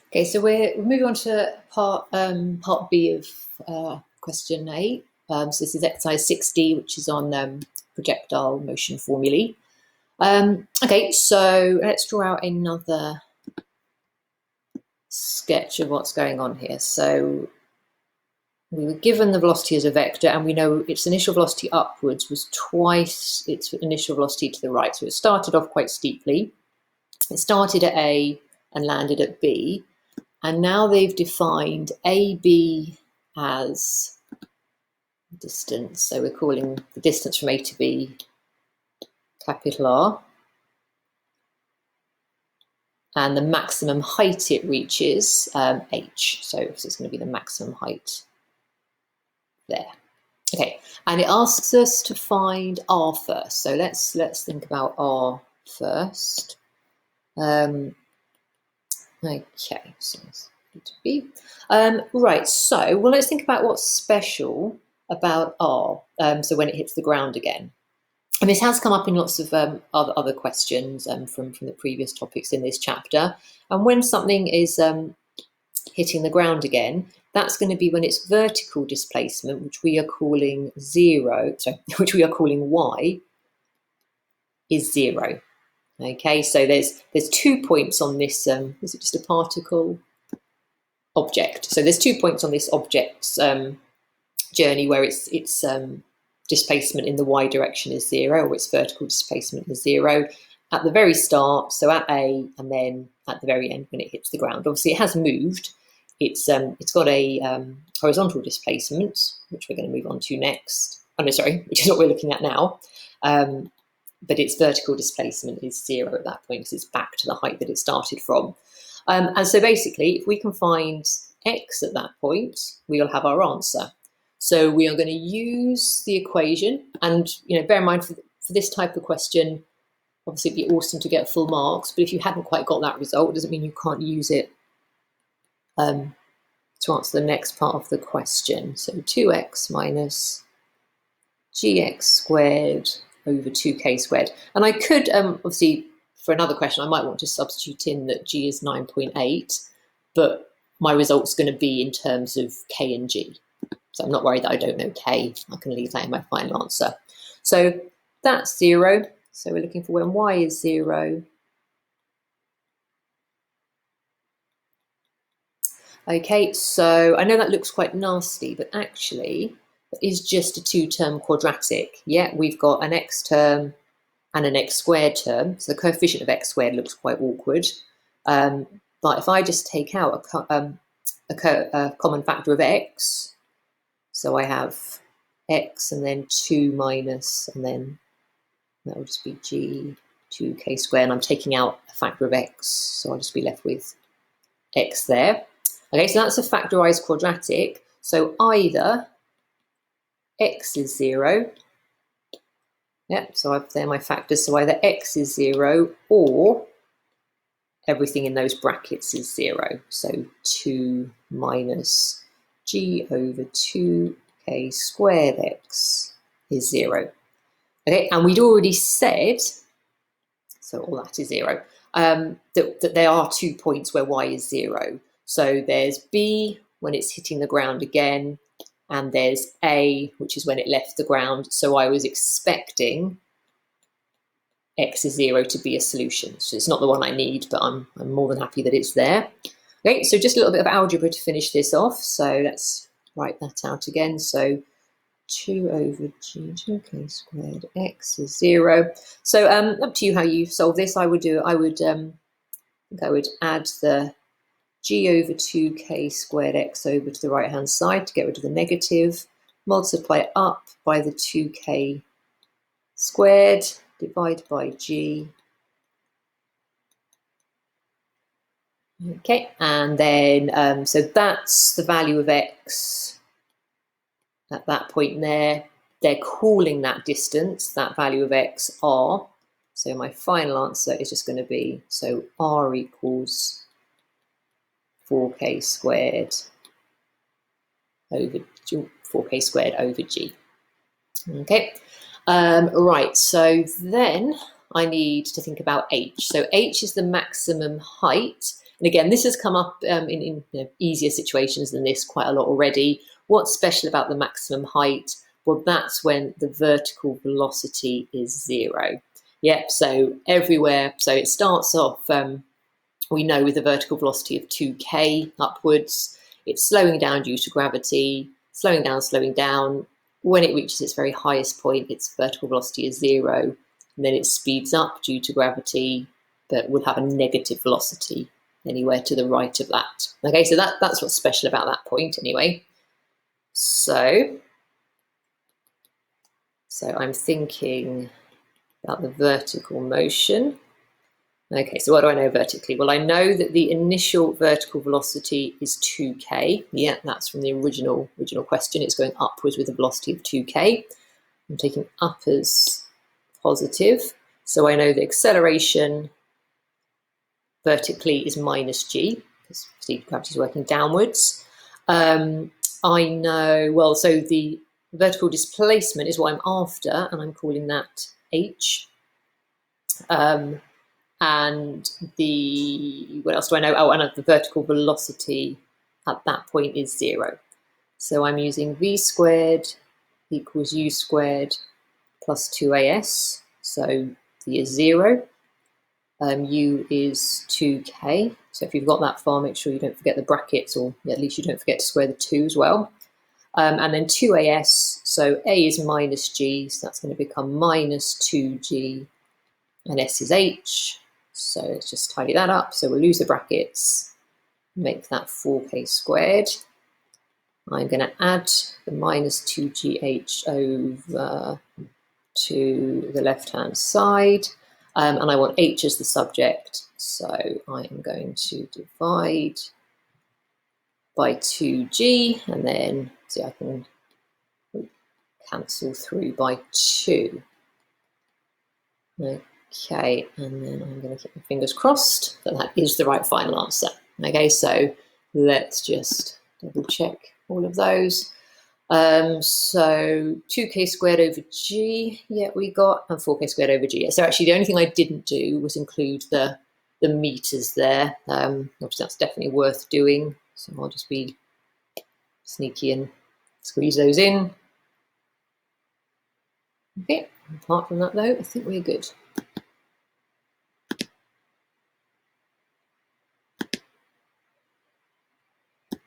Okay, so we're moving on to part B of question 8. So this is exercise 60, which is on projectile motion formulae. Okay, so let's draw out another sketch of what's going on here. So we were given the velocity as a vector, and we know its initial velocity upwards was twice its initial velocity to the right. So it started off quite steeply. It started at A and landed at B. And now they've defined AB as distance. So we're calling the distance from A to B capital R. And the maximum height it reaches, H. So it's going to be the maximum height there. Okay, and it asks us to find R first. So let's think about R first. Okay, so it's to be. Right, so well, let's think about what's special about R. So when it hits the ground again, and this has come up in lots of other questions from the previous topics in this chapter. And when something is hitting the ground again, that's going to be when its vertical displacement, which we are calling which we are calling y, is 0. Okay, so there's 2 points on this. Is it just a particle object? So there's 2 points on this object's journey where its displacement in the y direction is 0, or its vertical displacement is 0 at the very start. So at A, and then at the very end when it hits the ground. Obviously, it has moved. It's got a horizontal displacement, which we're going to move on to next. Oh no, sorry, which is what we're looking at now. But its vertical displacement is 0 at that point because it's back to the height that it started from. And so basically, if we can find x at that point, we'll have our answer. So we are going to use the equation, and bear in mind for this type of question, obviously it'd be awesome to get full marks, but if you hadn't quite got that result, it doesn't mean you can't use it to answer the next part of the question. So 2x minus gx squared over 2k squared. And I could, obviously, for another question, I might want to substitute in that g is 9.8, but my result's going to be in terms of k and g. So I'm not worried that I don't know k. I can leave that in my final answer. So that's 0. So we're looking for when y is 0. Okay, so I know that looks quite nasty, but actually it is just a 2-term quadratic. Yeah, we've got an x term and an x squared term. So the coefficient of x squared looks quite awkward. But if I just take out a common factor of x, so I have x and then 2 minus, and then that will just be g 2k squared, and I'm taking out a factor of x, so I'll just be left with x there. Okay, so that's a factorized quadratic. So either x is 0, so I've there my factors, so either x is 0 or everything in those brackets is 0. So 2 minus g over 2k squared x is 0. Okay, and we'd already said, so all that is 0, that there are 2 points where y is 0. So there's B when it's hitting the ground again, and there's A, which is when it left the ground. So I was expecting x is 0 to be a solution. So it's not the one I need, but I'm more than happy that it's there. Okay, so just a little bit of algebra to finish this off. So let's write that out again. So 2 over g 2k squared x is 0. So up to you how you solve this. I would add the g over 2k squared x over to the right hand side to get rid of the negative, multiply it up by the 2k squared, divide by g. Okay, and then so that's the value of x at that point there. They're calling that distance, that value of x, r. So my final answer is just going to be, so r equals 4k squared over 4k squared over g. Okay, right, so then I need to think about h. So h is the maximum height, And again, this has come up in easier situations than this quite a lot already. What's special about the maximum height? Well, that's when the vertical velocity is 0. Yep, so everywhere. So it starts off, we know, with a vertical velocity of 2k upwards. It's slowing down due to gravity, slowing down. When it reaches its very highest point, its vertical velocity is 0. And then it speeds up due to gravity, but will have a negative velocity anywhere to the right of that. Okay, so that's what's special about that point anyway. So I'm thinking about the vertical motion. Okay, so what do I know vertically? Well, I know that the initial vertical velocity is 2k. Yeah, that's from the original question. It's going upwards with a velocity of 2k. I'm taking up as positive. So I know the acceleration vertically is minus g, because gravity is working downwards. I know, well, so the vertical displacement is what I'm after, and I'm calling that h. And what else do I know? Oh, and the vertical velocity at that point is 0. So I'm using v squared equals u squared plus 2as. So v is 0. U is 2k. So if you've got that far, make sure you don't forget the brackets, or at least you don't forget to square the 2 as well. And then 2as, so a is minus g, so that's going to become minus 2g, and s is h. So let's just tidy that up. So we'll lose the brackets, make that 4k squared. I'm going to add the minus 2gh over to the left-hand side. And I want h as the subject, so I am going to divide by 2g, and then see, I can cancel through by 2. Okay, and then I'm going to keep my fingers crossed that that is the right final answer. Okay, so let's just double check all of those. So 2k squared over g, yeah, we got, and 4k squared over g. So actually the only thing I didn't do was include the meters there. Obviously that's definitely worth doing. So I'll just be sneaky and squeeze those in. Okay, apart from that though, I think we're good.